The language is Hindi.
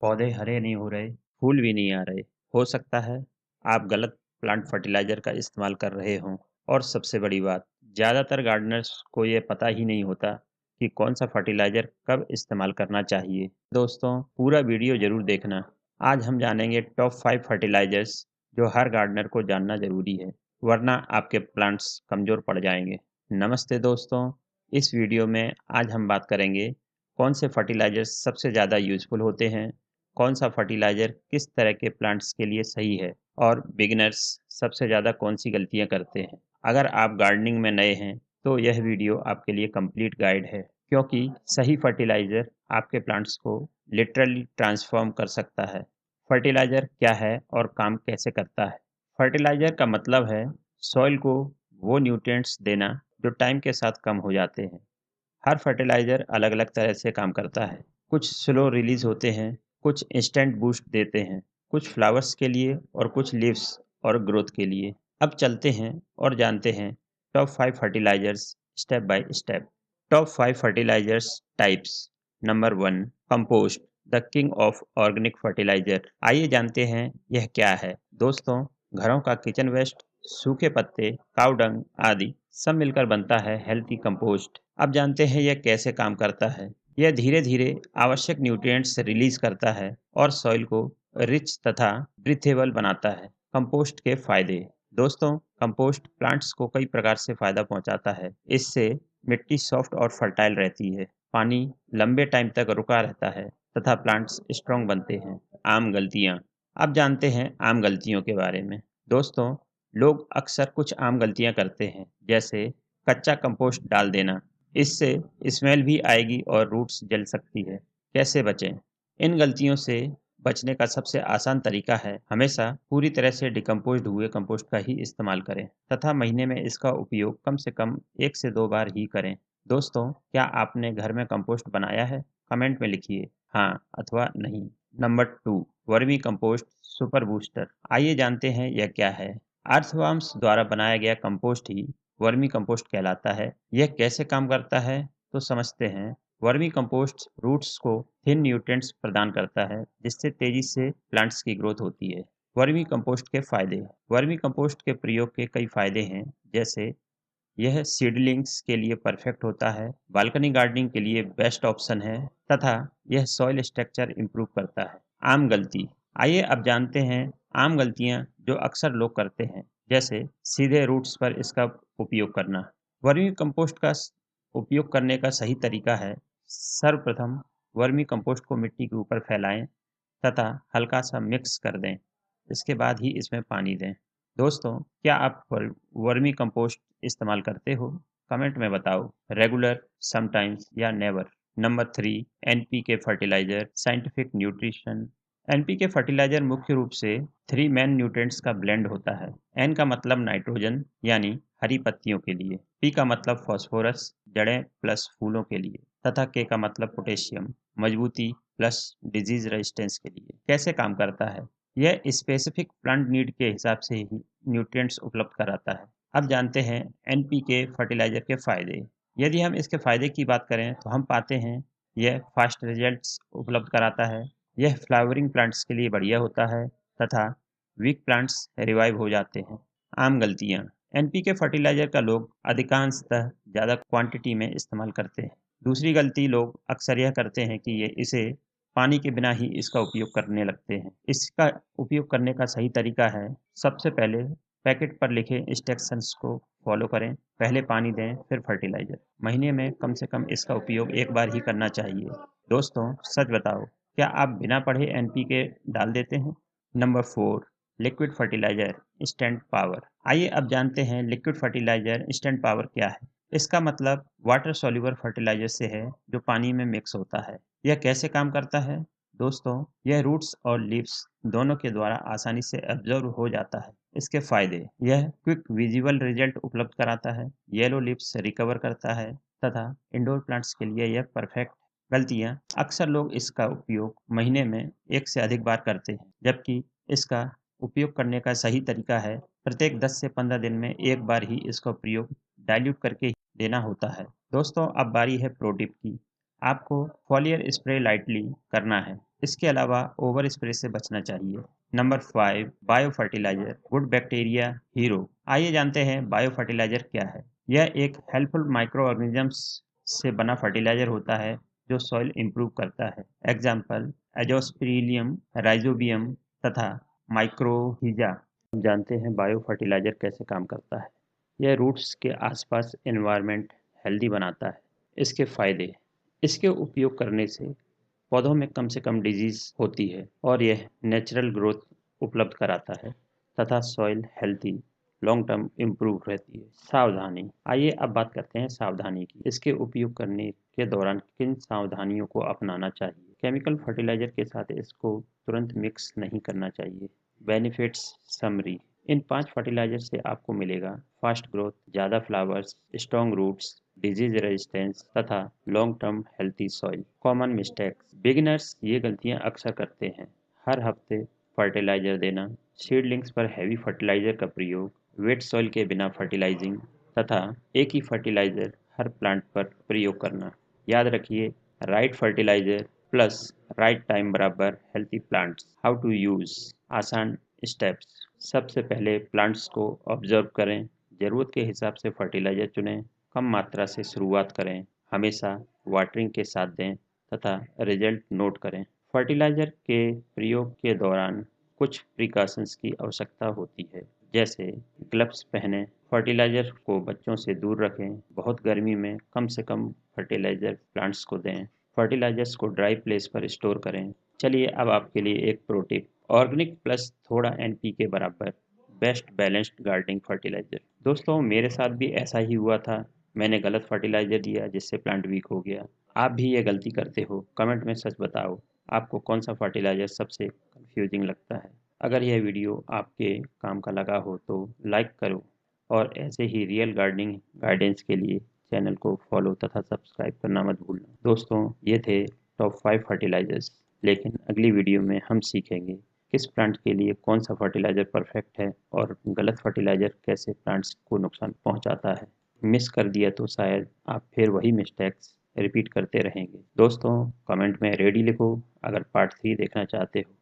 पौधे हरे नहीं हो रहे, फूल भी नहीं आ रहे। हो सकता है आप गलत प्लांट फर्टिलाइज़र का इस्तेमाल कर रहे हों। और सबसे बड़ी बात, ज़्यादातर गार्डनर्स को ये पता ही नहीं होता कि कौन-सा फर्टिलाइज़र कब इस्तेमाल करना चाहिए। दोस्तों, पूरा वीडियो ज़रूर देखना। आज हम जानेंगे टॉप 5 फर्टिलाइज़र्स जो हर गार्डनर को जानना ज़रूरी है, वरना आपके प्लांट्स कमज़ोर पड़ जाएँगे। नमस्ते दोस्तों, इस वीडियो में आज हम बात करेंगे कौन से फर्टिलाइज़र्स सबसे ज़्यादा यूज़फुल होते हैं, कौन सा फर्टिलाइज़र किस तरह के प्लांट्स के लिए सही है और बिगिनर्स सबसे ज़्यादा कौन सी गलतियाँ करते हैं। अगर आप गार्डनिंग में नए हैं तो यह वीडियो आपके लिए कंप्लीट गाइड है, क्योंकि सही फर्टिलाइज़र आपके प्लांट्स को लिटरली ट्रांसफॉर्म कर सकता है। फर्टिलाइज़र क्या है और काम कैसे करता है? फर्टिलाइज़र का मतलब है सॉइल को वो न्यूट्रिएंट्स देना जो टाइम के साथ कम हो जाते हैं। हर फर्टिलाइज़र अलग-अलग तरह से काम करता है। कुछ स्लो रिलीज़ होते हैं, कुछ इंस्टेंट बूस्ट देते हैं, कुछ फ्लावर्स के लिए और कुछ लीव्स और ग्रोथ के लिए। अब चलते हैं और जानते हैं top 5 fertilisers step by step. Top 5 fertilisers types. Number 1, compost, the king of organic fertiliser. आइए जानते हैं यह क्या है। दोस्तों, घरों का किचन वेस्ट, सूखे पत्ते, काऊ डंग आदि सब मिलकर बनता है हेल्थी कंपोस्ट। अब जानते हैं यह कैसे काम करता है। यह धीरे-धीरे आवश्यक न्यूट्रिएंट्स रिलीज करता है और सॉइल को रिच तथा ब्रीथेबल बनाता है। कंपोस्ट के फायदे। दोस्तों, कंपोस्ट प्लांट्स को कई प्रकार से फायदा पहुंचाता है। इससे मिट्टी सॉफ्ट और फर्टाइल रहती है, पानी लंबे टाइम तक रुका रहता है तथा प्लांट्स स्ट्रॉन्ग बनते हैं। आम गलतियां। अब जानते हैं आम गलतियों के बारे में। दोस्तों, लोग अक्सर कुछ आम गलतियां करते हैं, जैसे कच्चा कंपोस्ट डाल देना। इससे स्मेल भी आएगी और रूट्स जल सकती है। कैसे बचें? इन गलतियों से बचने का सबसे आसान तरीका है हमेशा पूरी तरह से डिकम्पोज्ड हुए कंपोस्ट का ही इस्तेमाल करें तथा महीने में इसका उपयोग कम से कम 1 से 2 बार ही करें। दोस्तों, क्या आपने घर में कंपोस्ट बनाया है? कमेंट में लिखिए हाँ अथवा नहीं। Number 2, vermi compost super booster. आइए जानते हैं यह क्या है। अर्थवर्म्स द्वारा बनाया गया कंपोस्ट ही वर्मी कंपोस्ट कहलाता है। यह कैसे काम करता है तो समझते हैं। वर्मी कंपोस्ट रूट्स को थिन न्यूट्रिएंट्स प्रदान करता है, जिससे तेजी से प्लांट्स की ग्रोथ होती है। वर्मी कंपोस्ट के फायदे। वर्मी कंपोस्ट के प्रयोग के कई फायदे हैं, जैसे यह सीडलिंग्स के लिए परफेक्ट होता है, बालकनी गार्डनिंग के लिए बेस्ट ऑप्शन है तथा यह सॉइल स्ट्रक्चर इंप्रूव करता है। आम गलती। आइए अब जानते हैं आम गलतियां जो अक्सर लोग करते हैं, जैसे सीधे रूट्स पर इसका उपयोग करना। वर्मी कंपोस्ट का उपयोग करने का सही तरीका है सर्वप्रथम वर्मी कंपोस्ट को मिट्टी के ऊपर फैलाएं तथा हल्का सा मिक्स कर दें। इसके बाद ही इसमें पानी दें। दोस्तों, क्या आप वर्मी कंपोस्ट इस्तेमाल करते हो? कमेंट में बताओ। Regular, sometimes or never. Number 3, NPK fertiliser scientific nutrition. NPK fertiliser मुख्य रूप से 3 मेन न्यूट्रिएंट्स का ब्लेंड होता है। एन का मतलब नाइट्रोजन यानी हरी पत्तियों के लिए, पी का मतलब फास्फोरस जड़ें प्लस फूलों के लिए तथा के का मतलब पोटेशियम मजबूती प्लस डिजीज रेजिस्टेंस के लिए। कैसे काम करता है? यह स्पेसिफिक प्लांट नीड के हिसाब से ही न्यूट्रिएंट्स उपलब्ध कराता है। अब जानते हैं एनपीके फर्टिलाइजर के फायदे। यदि हम इसके फायदे की बात करें तो हम पाते हैं यह फास्ट रिजल्ट्स उपलब्ध कराता है, यह फ्लावरिंग प्लांट्स के लिए बढ़िया होता है तथा वीक प्लांट्स रिवाइव हो जाते हैं। आम गलतियाँ। एनपीके फर्टिलाइजर का लोग अधिकांशतः ज़्यादा क्वांटिटी में इस्तेमाल करते हैं। दूसरी गलती लोग अक्सर यह करते हैं कि ये इसे पानी के बिना ही इसका उपयोग करने लगते हैं। इसका उपयोग करने का सही तरीका है, सबसे पहले पैकेट पर लिखे इंस्ट्रक्शंस को फॉलो करें। पहले पानी दें, फिर फर्टिलाइजर। महीने में कम से कम इसका उपयोग 1 बार ही करना चाहिए। दोस्तों, सच बताओ, क्या आप बिना पढ़े एनपीके डाल देते हैं? Number 4, liquid fertiliser instant power. आइए अब जानते हैं लिक्विड फर्टिलाइजर इंस्टेंट पावर क्या है। इसका मतलब वाटर सॉल्युबल फर्टिलाइजर से है जो पानी में मिक्स होता है। यह कैसे काम करता है? दोस्तों, यह रूट्स और लीव्स दोनों के द्वारा आसानी से एब्जॉर्ब हो जाता है। इसके फायदे। यह क्विक विजिबल रिजल्ट उपलब्ध कराता है, येलो लीव्स रिकवर करता है तथा इंडोर प्लांट्स के लिए यह परफेक्ट। गलतियाँ। अक्सर लोग इसका उपयोग महीने में 1 से अधिक बार करते हैं, जबकि इसका उपयोग करने का सही तरीका है प्रत्येक 10 से 15 दिन में 1 बार ही इसका प्रयोग डाइल्यूट करके देना होता है। दोस्तों, अब बारी है प्रो टिप की। आपको फॉलियर स्प्रे लाइटली करना है। इसके अलावा ओवर स्प्रे से बचना चाहिए। Number 5, bio fertiliser good bacteria hero. आइए जानते हैं बायो फर्टिलाइजर क्या है। यह एक हेल्पफुल माइक्रो ऑर्गेनिजम्स से बना फर्टिलाइजर होता है जो सॉइल इंप्रूव करता है। एग्जाम्पल एजोस्पिरिलियम, राइजोबियम तथा माइक्रोहिजा। हम जानते हैं बायो फर्टिलाइजर कैसे काम करता है। यह रूट्स के आसपास एनवायरनमेंट हेल्दी बनाता है। इसके फायदे, इसके उपयोग करने से पौधों में कम से कम डिजीज होती है और यह नेचुरल ग्रोथ उपलब्ध कराता है तथा soil healthy long term improve रहती है। सावधानी, आइए अब बात करते हैं सावधानी की। इसके उपयोग करने के दौरान किन सावधानियों को अपनाना चाहिए। केमिकल फर्टिलाइजर के साथ इसको तुरंत मिक्स नहीं करना चाहिए। बेनिफिट्स समरी, इन 5 फर्टिलाइजर से आपको मिलेगा फास्ट ग्रोथ, ज़्यादा flowers, strong roots, disease resistance तथा long term healthy soil. Common mistakes, beginners ये गलतियां अक्सर करते हैं। हर हफ्ते फर्टिलाइजर देना, सीडलिंग्स पर हैवी फर्टिलाइजर का प्रयोग, वेट सॉइल के बिना फर्टिलाइजिंग तथा एक ही फर्टिलाइजर हर प्लांट पर प्रयोग करना। याद रखिए, right fertiliser plus right time बराबर healthy plants. How to use, आसान स्टेप्स। सबसे पहले प्लांट्स को ऑब्जर्व करें, ज़रूरत के हिसाब से फर्टिलाइजर चुनें, कम मात्रा से शुरुआत करें, हमेशा वाटरिंग के साथ दें तथा रिजल्ट नोट करें। फर्टिलाइजर के प्रयोग के दौरान कुछ प्रिकॉशंस की आवश्यकता होती है, जैसे ग्लव्स पहनें, फर्टिलाइजर को बच्चों से दूर रखें, बहुत गर्मी में कम से कम फर्टिलाइजर प्लांट्स को दें, फर्टिलाइजर्स को ड्राई प्लेस पर स्टोर करें। चलिए अब आपके लिए एक प्रो टिप, ऑर्गेनिक प्लस थोड़ा एनपीके बराबर बेस्ट बैलेंस्ड गार्डनिंग फर्टिलाइजर। दोस्तों मेरे साथ भी ऐसा ही हुआ था, मैंने गलत फर्टिलाइजर दिया जिससे प्लांट वीक हो गया। आप भी ये गलती करते हो? कमेंट में सच बताओ, आपको कौन सा फर्टिलाइजर सबसे कंफ्यूजिंग लगता है। अगर यह वीडियो आपके काम का लगा हो तो लाइक करो और ऐसे ही रियल गार्डनिंग गाइडेंस के लिए चैनल को फॉलो तथा सब्सक्राइब करना मत भूलना। दोस्तों ये थे टॉप 5 फर्टिलाइजर्स, लेकिन अगली वीडियो में हम सीखेंगे किस प्लांट के लिए कौन सा फर्टिलाइजर परफेक्ट है और गलत फर्टिलाइजर कैसे प्लांट्स को नुकसान पहुंचाता है। मिस कर दिया तो शायद आप फिर वही मिस्टेक्स रिपीट करते रहेंगे। दोस्तों कमेंट में रेडी लिखो अगर पार्ट 3 देखना चाहते हो।